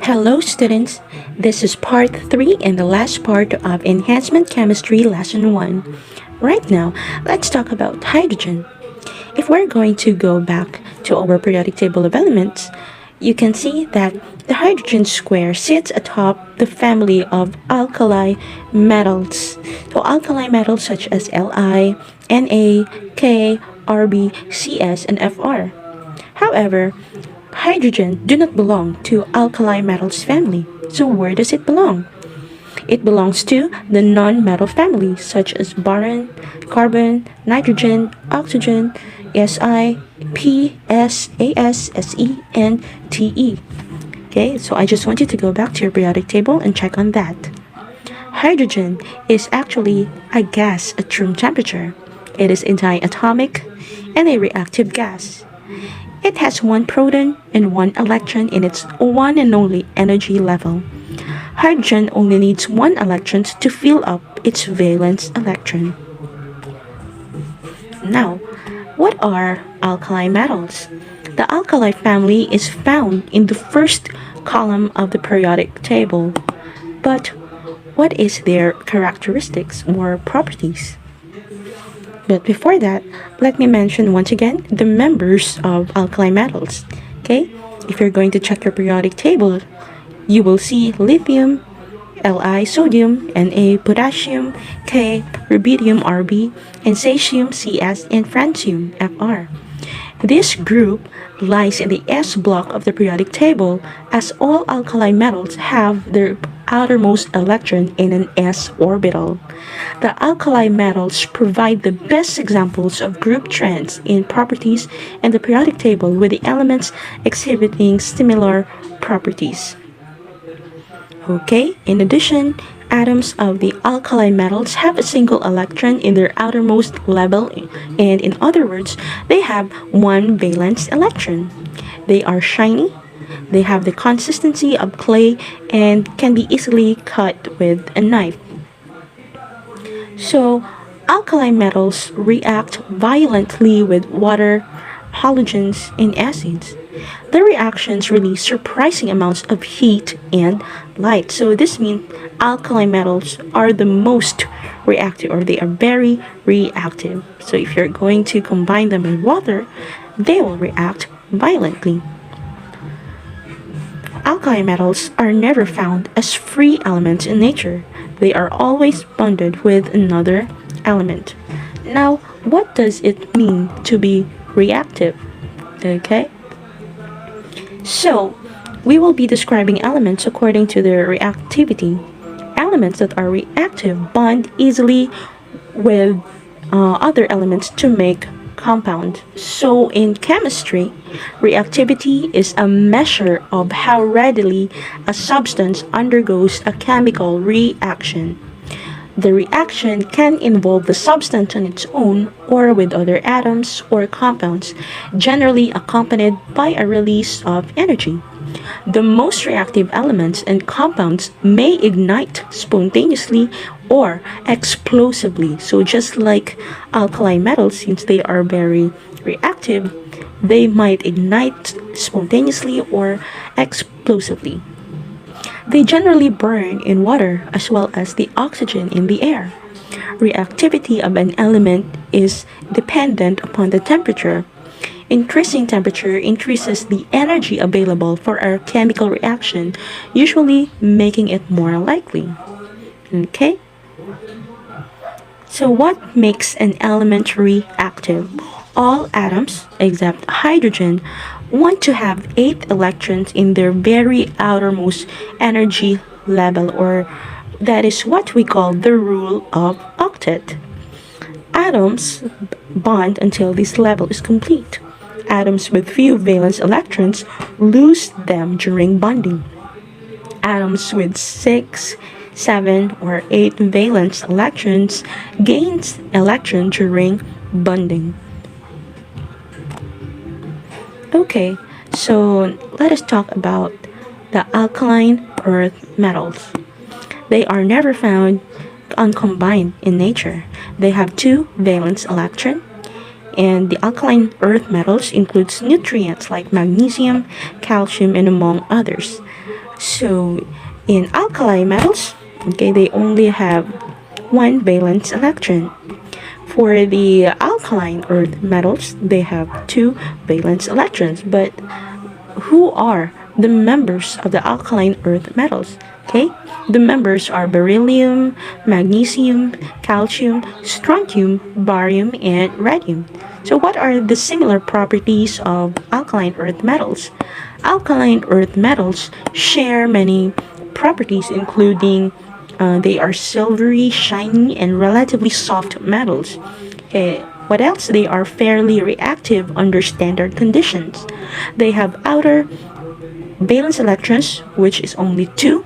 Hello students, this is part 3 and the last part of Enhancement Chemistry Lesson 1. Right now, let's talk about hydrogen. If we're going to go back to our periodic table of elements, you can see that the hydrogen square sits atop the family of alkali metals. So alkali metals such as Li, Na, K, Rb, Cs, and Fr. However, hydrogen do not belong to alkali metals family. So where does it belong? It belongs to the non-metal family such as boron, carbon, nitrogen, oxygen, Si, P, S, As, Se, and Te. Okay, so I just want you to go back to your periodic table and check on that. Hydrogen is actually a gas at room temperature. It is diatomic and a reactive gas. It has one proton and one electron in its one and only energy level. Hydrogen only needs one electron to fill up its valence electron. Now, what are alkali metals? The alkali family is found in the first column of the periodic table. But what is their characteristics or properties? But before that, let me mention once again the members of alkali metals. Okay, if you're going to check your periodic table, you will see lithium, Li sodium, Na potassium, K rubidium Rb, and cesium Cs, and francium Fr. This group lies in the S block of the periodic table, as all alkali metals have their outermost electron in an S orbital. The alkali metals provide the best examples of group trends in properties in the periodic table, with the elements exhibiting similar properties. Okay, in addition, atoms of the alkali metals have a single electron in their outermost level, and in other words, they have one valence electron. They are shiny, they have the consistency of clay, and can be easily cut with a knife. So, alkali metals react violently with water, halogens, and acids. The reactions release surprising amounts of heat and light. So this means alkali metals are the most reactive, or they are very reactive. So if you're going to combine them with water, they will react violently. Alkali metals are never found as free elements in nature. They are always bonded with another element. Now, what does it mean to be reactive? Okay? So, we will be describing elements according to their reactivity. Elements that are reactive bond easily with other elements to make compound. So in chemistry, reactivity is a measure of how readily a substance undergoes a chemical reaction. The reaction can involve the substance on its own or with other atoms or compounds, generally accompanied by a release of energy. The most reactive elements and compounds may ignite spontaneously or explosively. So just like alkali metals, since they are very reactive, they might ignite spontaneously or explosively. They generally burn in water as well as the oxygen in the air. Reactivity of an element is dependent upon the temperature. Increasing temperature increases the energy available for a chemical reaction, usually making it more likely. Okay? So what makes an element reactive? All atoms, except hydrogen, want to have 8 electrons in their very outermost energy level, or that is what we call the rule of octet. Atoms bond until this level is complete. Atoms with few valence electrons lose them during bonding. Atoms with 6, 7, or 8 valence electrons gains electron during bonding. Okay, so let us talk about the alkaline earth metals. They are never found uncombined in nature. They have 2 valence electrons. And the alkaline earth metals includes nutrients like magnesium, calcium, and among others. So in alkali metals, okay, they only have one valence electron. For the alkaline earth metals, they have two valence electrons. But who are the members of the alkaline earth metals? Okay, the members are beryllium, magnesium, calcium, strontium, barium, and radium. So what are the similar properties of alkaline earth metals? Alkaline earth metals share many properties, including they are silvery, shiny, and relatively soft metals. Okay, what else? They are fairly reactive under standard conditions. They have outer valence electrons, which is only two,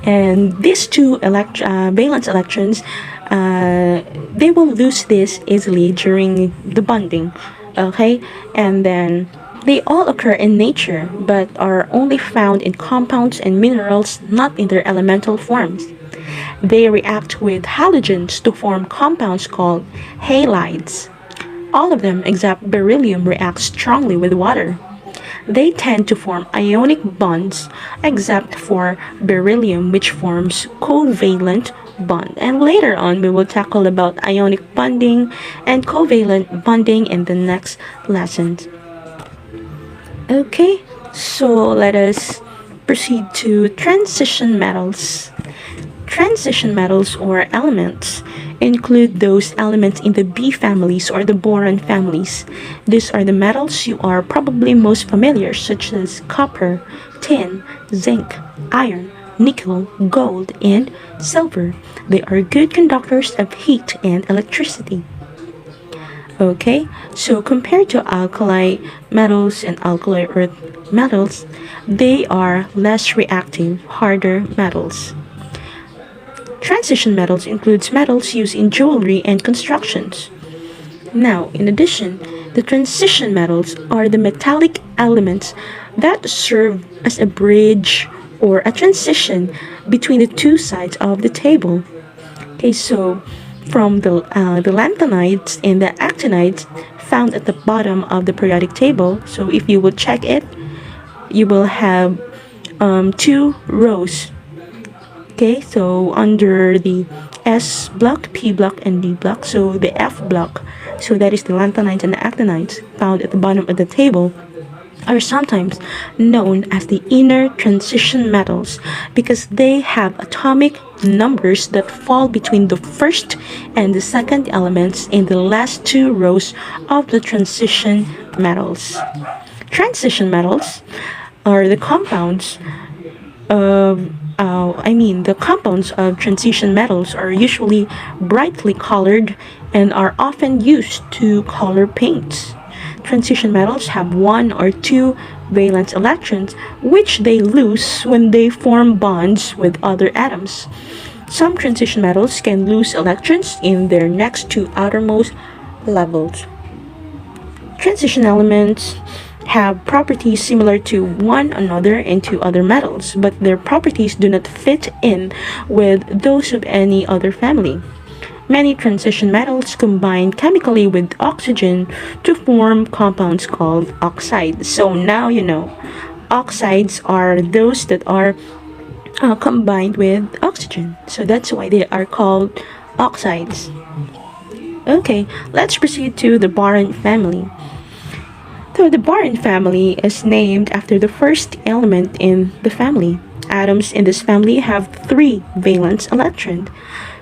and these two valence electrons, they will lose this easily during the bonding. Okay, and then they all occur in nature but are only found in compounds and minerals, not in their elemental forms. They react with halogens to form compounds called halides. All of them except beryllium react strongly with water. They tend to form ionic bonds except for beryllium, which forms covalent bond. And later on we will tackle about ionic bonding and covalent bonding in the next lesson. Okay, so let us proceed to transition metals. Transition metals or elements include those elements in the B families or the boron families. These are the metals you are probably most familiar, such as copper, tin, zinc, iron, nickel, gold, and silver. They are good conductors of heat and electricity. Okay, so compared to alkali metals and alkali earth metals, they are less reactive, harder metals. Transition metals includes metals used in jewelry and constructions. Now, in addition, the transition metals are the metallic elements that serve as a bridge or a transition between the two sides of the table. Okay, so from the lanthanides and the actinides found at the bottom of the periodic table, so if you will check it, you will have two rows. Okay, so under the S block, P block, and D block, so the F block, so that is the lanthanides and the actinides found at the bottom of the table, are sometimes known as the inner transition metals because they have atomic numbers that fall between the first and the second elements in the last two rows of the transition metals. Transition metals are the compounds of the compounds of transition metals are usually brightly colored and are often used to color paints. Transition metals have one or two valence electrons, which they lose when they form bonds with other atoms. Some transition metals can lose electrons in their next two outermost levels. Transition elements have properties similar to one another and to other metals, but their properties do not fit in with those of any other family. Many transition metals combine chemically with oxygen to form compounds called oxides. So now you know, oxides are those that are combined with oxygen. So that's why they are called oxides. Okay, let's proceed to the boron family. So the boron family is named after the first element in the family. Atoms in this family have three valence electrons.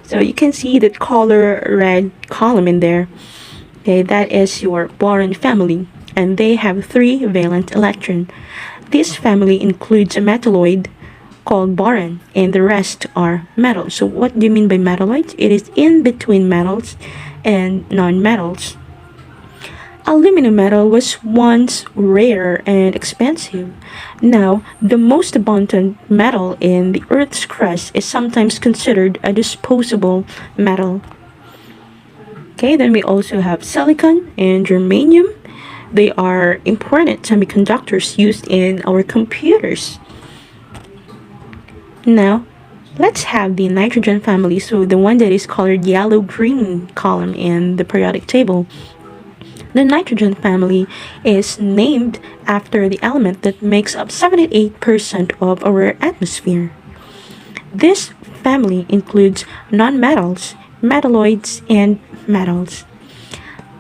So you can see the color red column in there. Okay, that is your boron family, and they have three valent electrons. This family includes a metalloid called boron, and the rest are metals. So what do you mean by metalloids? It is in between metals and non-metals. Aluminum metal was once rare and expensive. Now, the most abundant metal in the Earth's crust is sometimes considered a disposable metal. Okay, then we also have silicon and germanium. They are important semiconductors used in our computers. Now, let's have the nitrogen family, so the one that is colored yellow-green column in the periodic table. The nitrogen family is named after the element that makes up 78% of our atmosphere. This family includes nonmetals, metalloids, and metals.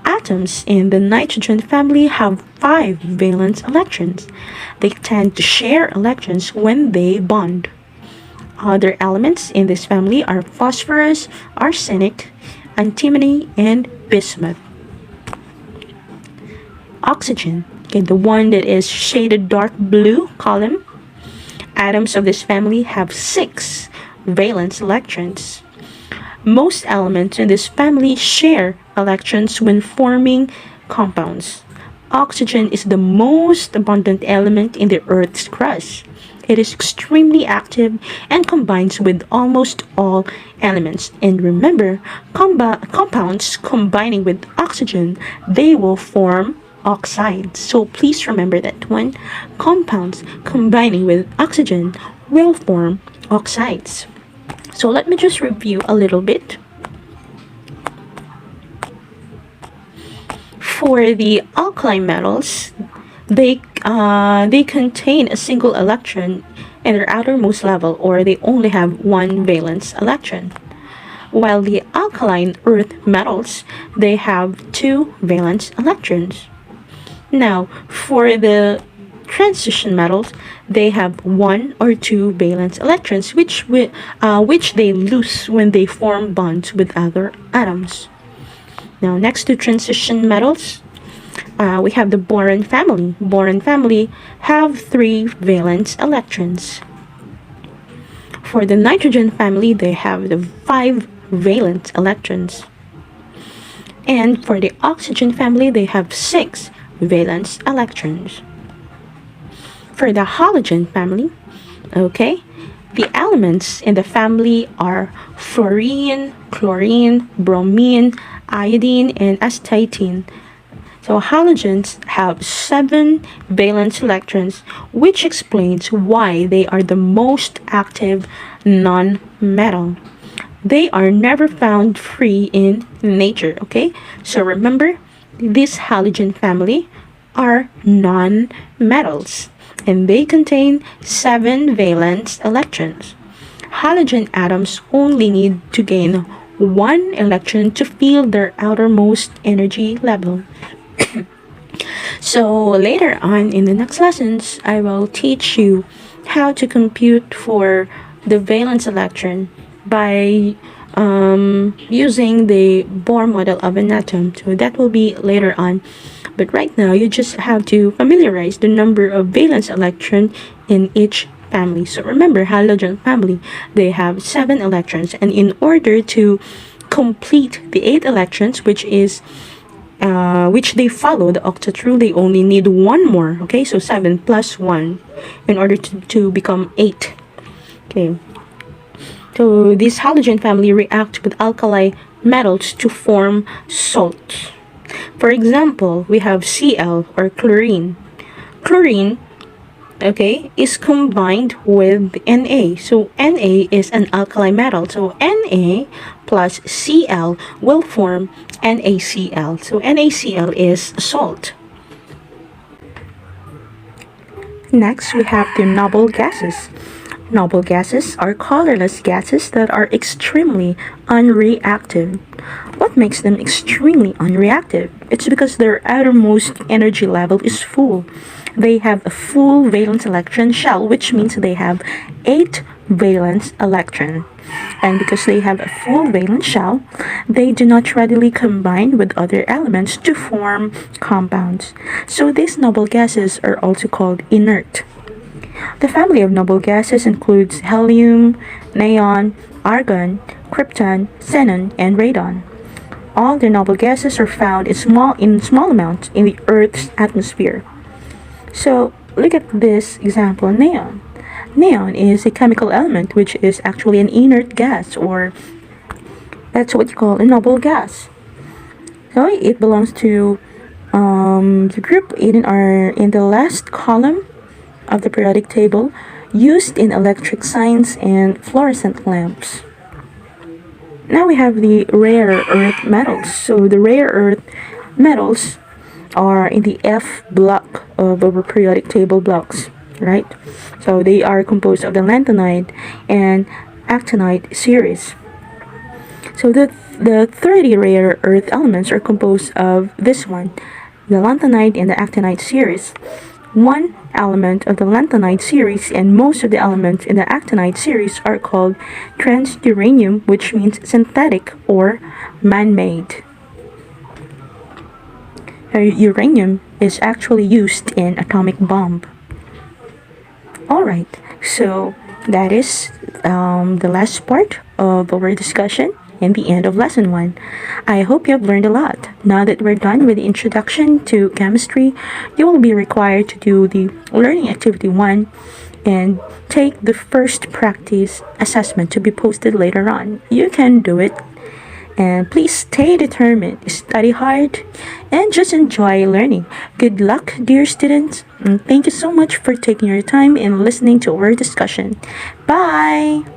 Atoms in the nitrogen family have 5 valence electrons. They tend to share electrons when they bond. Other elements in this family are phosphorus, arsenic, antimony, and bismuth. Oxygen, okay, the one that is shaded dark blue column. Atoms of this family have 6 valence electrons. Most elements in this family share electrons when forming compounds. Oxygen is the most abundant element in the Earth's crust. It is extremely active and combines with almost all elements. And remember, compounds combining with oxygen, they will form oxides. So please remember that one. Compounds combining with oxygen will form oxides. So let me just review a little bit. For the alkaline metals, they contain a single electron in their outermost level, or they only have one valence electron. While the alkaline earth metals, they have 2 valence electrons. Now, for the transition metals, they have 1 or 2 valence electrons, which they lose when they form bonds with other atoms. Now, next to transition metals, we have the boron family. Boron family have 3 valence electrons. For the nitrogen family, they have the 5 valence electrons. And for the oxygen family, they have 6 valence electrons. For the halogen family, okay, the elements in the family are fluorine, chlorine, bromine, iodine, and astatine. So halogens have 7 valence electrons, which explains why they are the most active non-metal. They are never found free in nature, okay? So remember, this halogen family are non-metals, and they contain 7 valence electrons. Halogen atoms only need to gain 1 electron to fill their outermost energy level. So later on in the next lessons, I will teach you how to compute for the valence electron by using the Bohr model of an atom. So that will be later on. But right now, you just have to familiarize the number of valence electron in each family. So remember, halogen family, they have 7 electrons. And in order to complete the 8 electrons, which they follow the octet rule, they only need 1 more. Okay, so 7 plus 1 in order to become 8. Okay. So this halogen family react with alkali metals to form salts. For example, we have Cl or chlorine. Chlorine, okay, is combined with Na. So Na is an alkali metal. So Na plus Cl will form NaCl. So NaCl is salt. Next, we have the noble gases. Noble gases are colorless gases that are extremely unreactive. What makes them extremely unreactive? It's because their outermost energy level is full. They have a full valence electron shell, which means they have 8 valence electrons. And because they have a full valence shell, they do not readily combine with other elements to form compounds. So these noble gases are also called inert. The family of noble gases includes helium, neon, argon, krypton, xenon, and radon. All the noble gases are found in small amounts in the Earth's atmosphere. So look at this example, neon. Neon is a chemical element which is actually an inert gas, or that's what you call a noble gas. So it belongs to the group in the last column of the periodic table, used in electric signs and fluorescent lamps. Now we have the rare earth metals. So the rare earth metals are in the F block of our periodic table blocks, right? So they are composed of the lanthanide and actinide series. So the 30 rare earth elements are composed of this one, the lanthanide and the actinide series. One element of the lanthanide series and most of the elements in the actinide series are called transuranium, which means synthetic or man-made. Uranium is actually used in atomic bomb. Alright, so that is the last part of our discussion and the end of lesson 1. I hope you have learned a lot. Now that we're done with the introduction to chemistry, you will be required to do the learning activity 1 and take the first practice assessment to be posted later on. You can do it. And please stay determined, study hard, and just enjoy learning. Good luck, dear students. And thank you so much for taking your time and listening to our discussion. Bye!